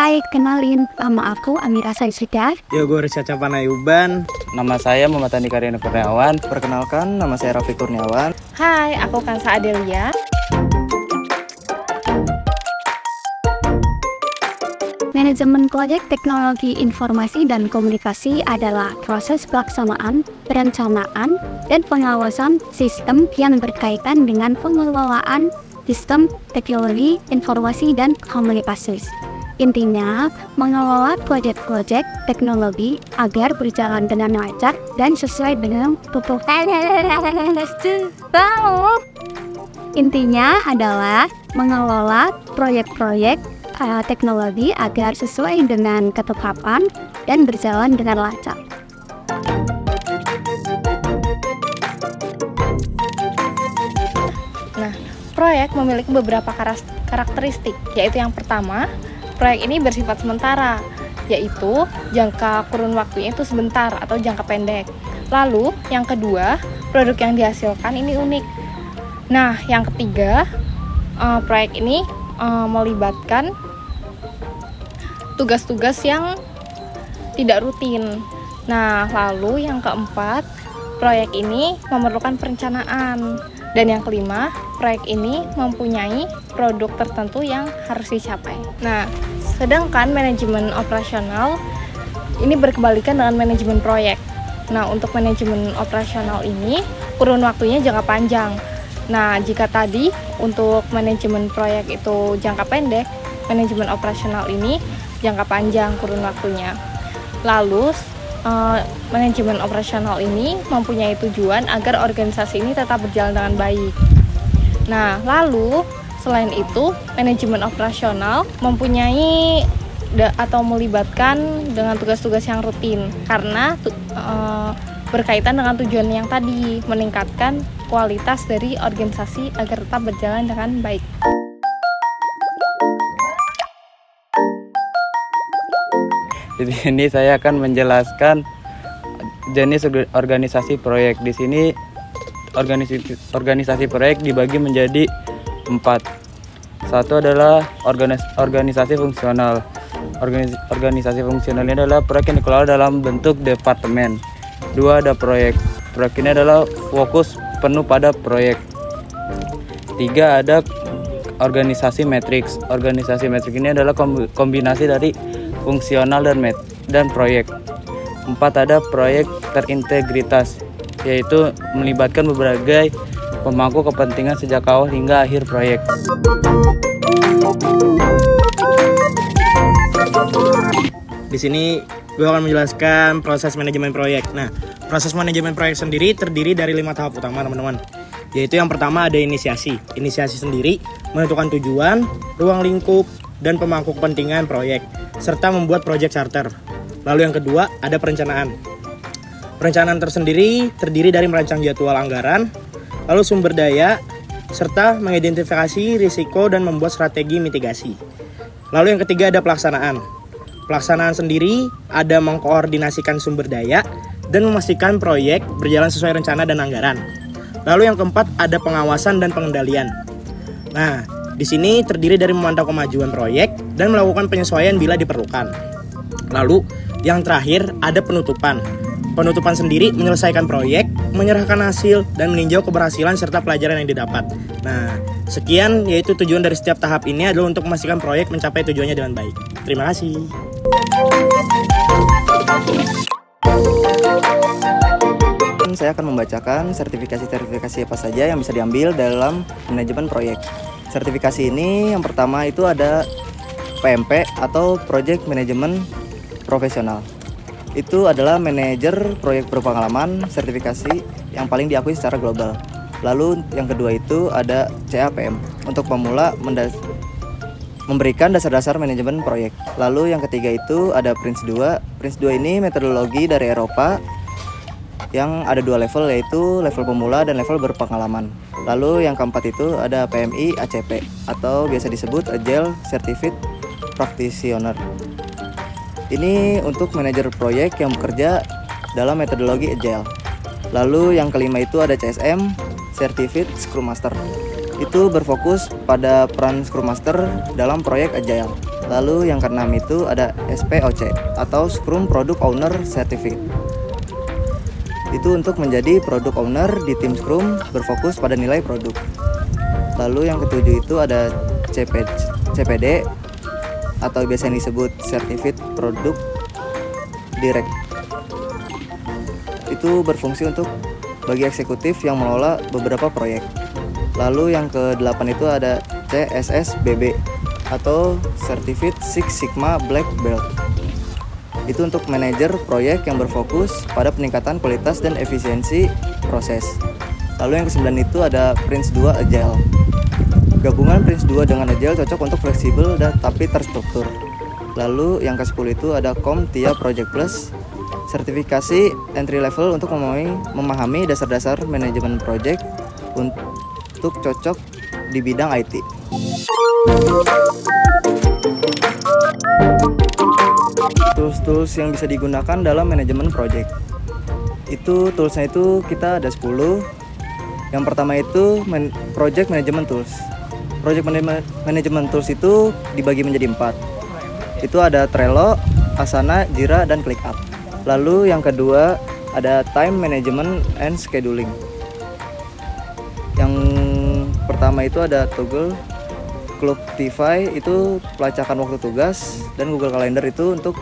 Hai, kenalin, nama aku Amira Saisudah. Yo, gue Rizka Panayuban. Nama saya Muhammad Andi Karyana Kurniawan. Perkenalkan, nama saya Raffi Kurniawan. Hai, aku Kansa Adelia. Manajemen proyek teknologi informasi dan komunikasi adalah proses pelaksanaan, perencanaan, dan pengawasan sistem yang berkaitan dengan pengelolaan sistem teknologi informasi dan komunikasi. Intinya, mengelola proyek-proyek teknologi agar berjalan dengan lancar dan sesuai dengan tujuan. Intinya adalah mengelola proyek-proyek teknologi agar sesuai dengan ketetapan dan berjalan dengan lancar. Nah, proyek memiliki beberapa karakteristik, yaitu yang pertama, proyek ini bersifat sementara, yaitu jangka kurun waktunya itu sebentar atau jangka pendek. Lalu, yang kedua, produk yang dihasilkan ini unik. Nah, yang ketiga, proyek ini melibatkan tugas-tugas yang tidak rutin. Nah, lalu yang keempat, proyek ini memerlukan perencanaan. Dan yang kelima, proyek ini mempunyai produk tertentu yang harus dicapai. Nah, sedangkan manajemen operasional ini berkebalikan dengan manajemen proyek. Nah, untuk manajemen operasional ini kurun waktunya jangka panjang. Nah, jika tadi untuk manajemen proyek itu jangka pendek, manajemen operasional ini jangka panjang kurun waktunya. Lalu, manajemen operasional ini mempunyai tujuan agar organisasi ini tetap berjalan dengan baik. Nah, lalu selain itu, manajemen operasional mempunyai atau melibatkan dengan tugas-tugas yang rutin karena berkaitan dengan tujuan yang tadi, meningkatkan kualitas dari organisasi agar tetap berjalan dengan baik. Di sini saya akan menjelaskan jenis organisasi proyek. Di sini organisasi proyek dibagi menjadi 4. Satu adalah organisasi fungsional. Organisasi fungsional ini adalah proyek yang dikelola dalam bentuk departemen. 2 ada proyek. Proyek ini adalah fokus penuh pada proyek. 3 ada organisasi matriks. Organisasi matriks ini adalah kombinasi dari fungsional dan proyek. 4 ada proyek terintegritas, yaitu melibatkan berbagai pemangku kepentingan sejak awal hingga akhir proyek. Di sini gue akan menjelaskan proses manajemen proyek. Nah, proses manajemen proyek sendiri terdiri dari 5 tahap utama, teman-teman. Yaitu yang pertama ada inisiasi. Inisiasi sendiri menentukan tujuan, ruang lingkup, dan pemangku kepentingan proyek, serta membuat proyek charter. Lalu yang kedua ada perencanaan. Perencanaan tersendiri terdiri dari merancang jadwal anggaran, lalu sumber daya, serta mengidentifikasi risiko dan membuat strategi mitigasi. Lalu yang ketiga ada pelaksanaan. Pelaksanaan sendiri ada mengkoordinasikan sumber daya dan memastikan proyek berjalan sesuai rencana dan anggaran. Lalu yang keempat ada pengawasan dan pengendalian. Nah, di sini terdiri dari memantau kemajuan proyek dan melakukan penyesuaian bila diperlukan. Lalu, yang terakhir ada penutupan. Penutupan sendiri menyelesaikan proyek, menyerahkan hasil, dan meninjau keberhasilan serta pelajaran yang didapat. Nah, sekian yaitu tujuan dari setiap tahap ini adalah untuk memastikan proyek mencapai tujuannya dengan baik. Terima kasih. Saya akan membacakan sertifikasi apa saja yang bisa diambil dalam manajemen proyek. Sertifikasi ini yang pertama itu ada PMP atau Project Management Profesional. Itu adalah manajer proyek berpengalaman sertifikasi yang paling diakui secara global. Lalu yang kedua itu ada CAPM untuk pemula memberikan dasar-dasar manajemen proyek. Lalu yang ketiga itu ada PRINCE2. PRINCE2 ini metodologi dari Eropa yang ada 2 level, yaitu level pemula dan level berpengalaman. Lalu yang keempat itu ada PMI ACP atau biasa disebut Agile Certified Practitioner. Ini untuk manajer proyek yang bekerja dalam metodologi Agile. Lalu yang kelima itu ada CSM Certified Scrum Master. Itu berfokus pada peran Scrum Master dalam proyek Agile. Lalu yang keenam itu ada SPOC atau Scrum Product Owner Certificate. Itu untuk menjadi product owner di tim Scrum berfokus pada nilai produk. Lalu yang ketujuh itu ada CPD atau biasa disebut Certificate Product Direct. Itu berfungsi untuk bagi eksekutif yang mengelola beberapa proyek. Lalu yang ke-8 itu ada CSSBB atau Certificate Six Sigma Black Belt. Itu untuk manajer proyek yang berfokus pada peningkatan kualitas dan efisiensi proses. Lalu yang ke-9 itu ada Prince 2 Agile. Gabungan Prince 2 dengan Agile cocok untuk fleksibel dan tapi terstruktur. Lalu yang ke-10 itu ada CompTIA Project Plus, sertifikasi entry level untuk memahami dasar-dasar manajemen project untuk cocok di bidang IT. Tools-tools yang bisa digunakan dalam manajemen project. Toolsnya itu kita ada 10. Yang pertama itu Project Management Tools. Project Management Tools itu dibagi menjadi 4. Itu ada Trello, Asana, Jira, dan ClickUp. Lalu yang kedua ada Time Management and Scheduling. Yang pertama itu ada Toggle, Clockify itu pelacakan waktu tugas, dan Google Calendar itu untuk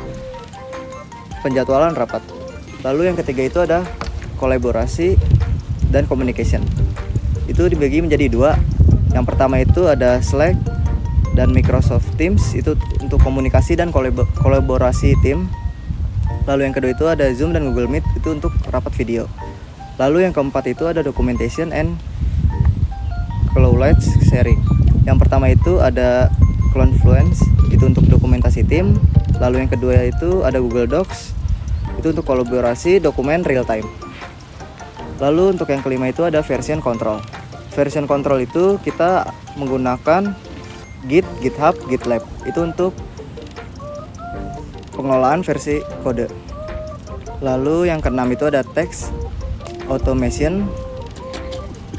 penjadwalan rapat. Lalu yang ketiga itu ada kolaborasi dan communication. Itu dibagi menjadi 2. Yang pertama itu ada Slack dan Microsoft Teams, itu untuk komunikasi dan kolaborasi tim. Lalu yang kedua itu ada Zoom dan Google Meet, itu untuk rapat video. Lalu yang keempat itu ada documentation and knowledge sharing. Yang pertama itu ada Confluence, itu untuk dokumentasi tim. Lalu yang kedua itu ada Google Docs, itu untuk kolaborasi dokumen real time. Lalu untuk yang kelima itu ada version control. Version control itu kita menggunakan Git, GitHub, GitLab. Itu untuk pengelolaan versi kode. Lalu yang keenam itu ada text automation,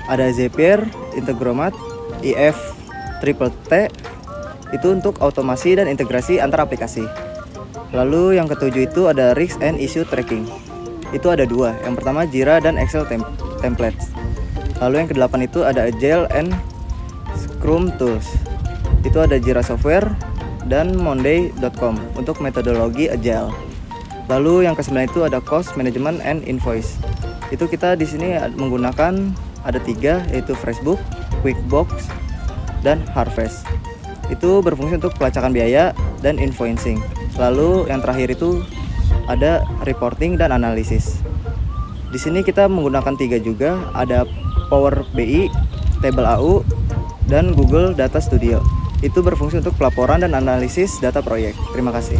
ada Zapier, Integromat, IFTTT, itu untuk automasi dan integrasi antar aplikasi. Lalu yang ketujuh itu ada Risk and Issue Tracking. Itu ada 2. Yang pertama Jira dan Excel Templates. Lalu yang ke-8 itu ada Agile and Scrum Tools. Itu ada Jira Software dan Monday.com untuk metodologi Agile. Lalu yang ke-9 itu ada Cost Management and Invoice. Itu kita di sini menggunakan ada 3, yaitu Freshbook, QuickBooks, dan Harvest. Itu berfungsi untuk pelacakan biaya dan invoicing. Lalu yang terakhir itu ada reporting dan analisis. Di sini kita menggunakan 3 juga, ada Power BI, Table AU, dan Google Data Studio. Itu berfungsi untuk pelaporan dan analisis data proyek. Terima kasih.